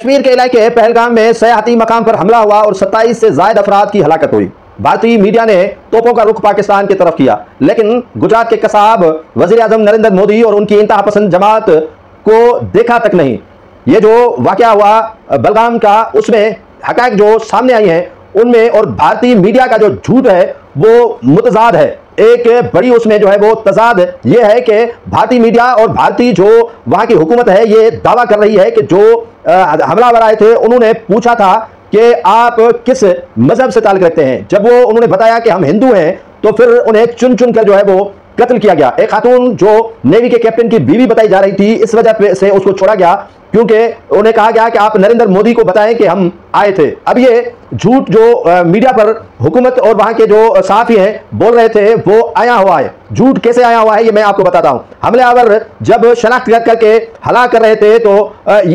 कश्मीर के इलाके पहलगाम में सयाहती मकाम पर हमला हुआ और 27 से ज्यादा अफराद की हलाकत हुई। भारतीय मीडिया ने तोपों का रुख पाकिस्तान की तरफ किया, लेकिन गुजरात के कसाब वजीर आजम नरेंद्र मोदी और उनकी इंतहा पसंद जमात को देखा तक नहीं। ये जो वाकया हुआ बलगाम का, उसमें हकायक जो सामने आई हैं उनमें और भारतीय मीडिया का जो झूठ है वो मुतजाद है। एक बड़ी उसमें जो है वो तजाद ये है कि भारतीय मीडिया और भारतीय जो वहां की हुकूमत है ये दावा कर रही है कि जो हमलावर आए थे उन्होंने पूछा था कि आप किस मजहब से ताल्लुक रखते हैं। जब वो उन्होंने बताया कि हम हिंदू हैं तो फिर उन्हें चुन चुन कर जो है वो कत्ल किया गया। एक खातून जो नेवी के कैप्टन की बीवी बताई जा रही थी, इस वजह से उसको छोड़ा गया क्योंकि उन्हें कहा गया कि आप नरेंद्र मोदी को बताएं कि हम आए थे। अब ये झूठ जो मीडिया पर हुकूमत और वहां के जो सहाफी हैं बोल रहे थे वो आया हुआ है। झूठ कैसे आया हुआ है ये मैं आपको बताता हूं। हमलावर जब शनाख्त करके हला कर रहे थे तो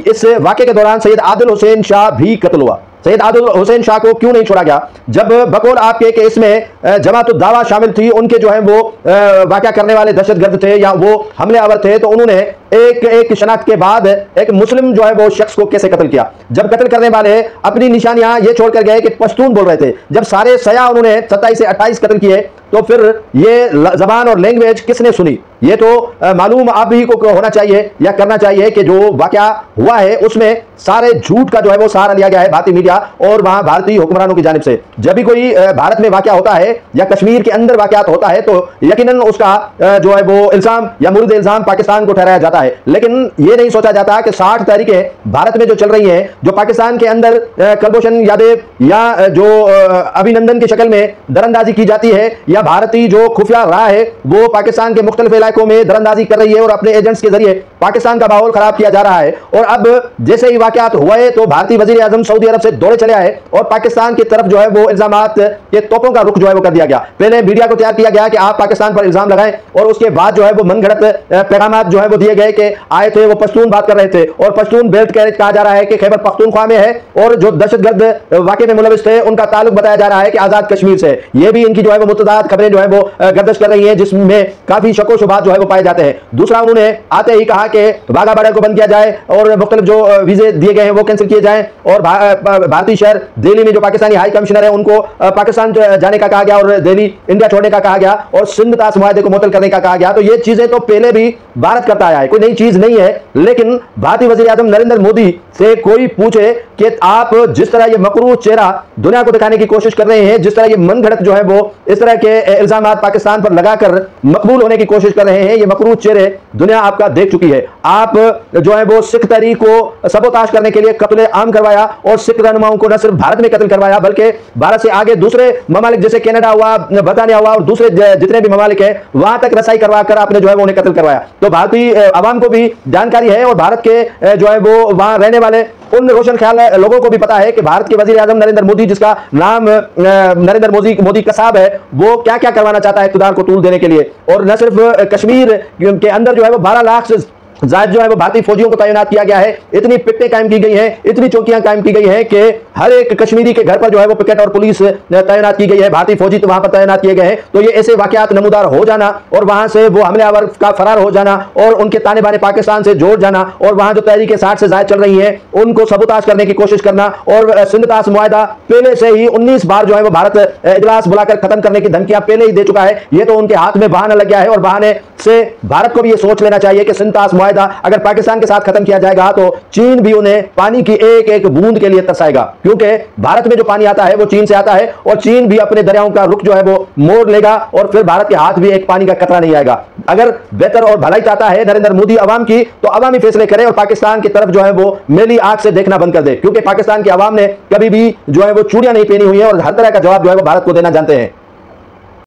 इस वाक़े के दौरान सैयद आदिल हुसैन शाह भी कत्ल हुआ। सैयद आदिल हुसैन शाह को क्यों नहीं छोड़ा गया? जब बकौल आपके कि इसमें जमात दावा शामिल थी, उनके जो है वो वाक़या करने वाले दहशतगर्द थे या वो हमलावर थे, तो उन्होंने एक शनाख्त के बाद एक मुस्लिम जो है वो शख्स को कैसे कत्ल किया? जब कत्ल करने वाले अपनी निशानियां ये छोड़कर गए कि पश्तून बोल रहे थे, जब सारे सया उन्होंने 27 से 28 कत्ल किए, तो फिर ये जबान और लैंग्वेज किसने सुनी? ये तो मालूम आप ही को होना चाहिए या करना चाहिए कि जो वाकया हुआ है उसमें सारे झूठ का जो है वो सहारा लिया गया है भारतीय मीडिया और वहां भारतीय हुक्मरानों की जानिब से। जब भी कोई भारत में वाकया होता है या कश्मीर के अंदर वाकयात होता है तो यकीनन उसका जो है वो इल्जाम या मुर्द इल्जाम पाकिस्तान को ठहराया जाता है, लेकिन ये नहीं सोचा जाता कि 60 तारीखें भारत में जो चल रही हैं, जो पाकिस्तान के अंदर कुलभूषण यादव या जो अभिनंदन की शक्ल में दरअंदाजी की जाती है या भारतीय जो खुफिया राह है वो पाकिस्तान के मुख्तलिफ इलाकों में दरअंदाजी कर रही है और अपने एजेंट्स के जरिए पाकिस्तान का माहौल खराब किया जा रहा है। और अब जैसे ही वाकयात हुए तो भारतीय वजीर आजम सऊदी अरब से दौड़े चले आए और पाकिस्तान की तरफ जो है वो इल्जामात के तोपों का रुख जो है वो कर दिया गया। पहले मीडिया को तैयार किया गया कि आप पाकिस्तान पर इल्जाम लगाएं और उसके बाद जो है वो मनगढ़ंत पैगाम जो है वो दिए गए कि आए थे वो पश्तून बात कर रहे थे और पश्तून बेल्ट कहा जा रहा है कि खैबर पख्तूनख्वा में है और जो दहशतगर्द वाकये में मुलविस थे उनका ताल्लुक बताया जा रहा है कि आजाद कश्मीर से। ये भी इनकी जो है वो मुतदाद खबरें जो है वो गर्दिश कर रही हैं जिसमें काफी शको शुबात जो है वो पाए जाते हैं। दूसरा, उन्होंने आते ही कहा कि वाघा बॉर्डर को बंद किया जाए और मुख्तलिफ जो वीजे दिए गए हैं वो कैंसिल किए जाएं और भारतीय शहर दिल्ली में जो पाकिस्तानी हाई कमिश्नर है उनको पाकिस्तान जाने का कहा गया और दिल्ली इंडिया छोड़ने का कहा गया और सिंध ताश मुआहदे को मुअत्तल करने का कहा गया। तो ये चीजें तो पहले भी भारत करता आया है, कोई नई चीज नहीं है। लेकिन भारतीय वजीर आजम नरेंद्र मोदी से कोई पूछे कि आप जिस तरह ये मकरूज चेहरा दुनिया को दिखाने की कोशिश कर रहे हैं, जिस तरह ये मनगढ़ंत जो है वो इस तरह के इल्जाम पाकिस्तान पर लगाकर मकबूल होने की कोशिश कर रहे हैं, ये मकरूज चेहरे दुनिया आपका देख चुकी है। आप जो है वो सिख तहरीक को सबोताश करने के लिए कत्ल आम करवाया और सिख रहनुमाओं को न सिर्फ भारत में कत्ल करवाया बल्कि भारत से आगे दूसरे ममालिक जैसे कनाडा हुआ, बर्तानिया हुआ और दूसरे जितने भी ममालिक है वहां तक रसाई करवा कर आपने जो है वो उन्हें कत्ल करवाया। तो भारतीय आवाम को भी जानकारी है और भारत के जो है वो वहां रहने वाले उन रोशन ख्याल लोगों को भी पता है कि भारत के वजीर आजम नरेंद्र मोदी, जिसका नाम नरेंद्र मोदी कसाब है, वो क्या क्या करवाना चाहता है इक़्तिदार को तूल देने के लिए। और न सिर्फ कश्मीर के अंदर जो है वो 12 लाख से जायद जो है वो भारतीय फौजियों को तैनात किया गया है। इतनी पिकेटें कायम की गई हैं, इतनी चौकियां कायम की गई हैं कि हर एक कश्मीरी के घर पर जो है वो पिकेट और पुलिस तैनात की गई है, भारतीय फौजी तो वहां पर तैनात किए गए हैं। तो ये ऐसे वाकयात नमूदार हो जाना और वहां से वो हमलावर का फरार हो जाना और उनके ताने बाने पाकिस्तान से जोड़ जाना और वहां जो तहरीक 60 से ज्यादा चल रही है उनको सबूताज करने की कोशिश करना और सिंध ताश मुआहदा पहले से ही 19 बार जो है वो भारत इजलास बुलाकर खत्म करने की धमकियां पहले ही दे चुका है। ये तो उनके हाथ में बहाना लग गया है और बहाने से भारत को भी ये सोच लेना चाहिए कि सिंध ताश अगर पाकिस्तान के साथ खत्म किया जाएगा तो चीन भी उन्हें पानी की एक एक बूंद के लिए तरसाएगा, क्योंकि भारत में जो पानी आता है वो चीन से आता है और चीन भी अपने दरियाओं का रुख जो है वो मोड़ लेगा और फिर भारत के हाथ भी एक पानी का कतरा नहीं आएगा। अगर बेहतर और भलाई चाहता है नरेंद्र मोदी अवाम की तो अवामी फैसले करे और पाकिस्तान की तरफ जो है वो मेली आंख से देखना बंद कर दे, क्योंकि पाकिस्तान की अवाम ने कभी भी जो है वो चूड़ियां नहीं पहनी हुई है और हर तरह का जवाब जो है वो भारत को देना जानते हैं।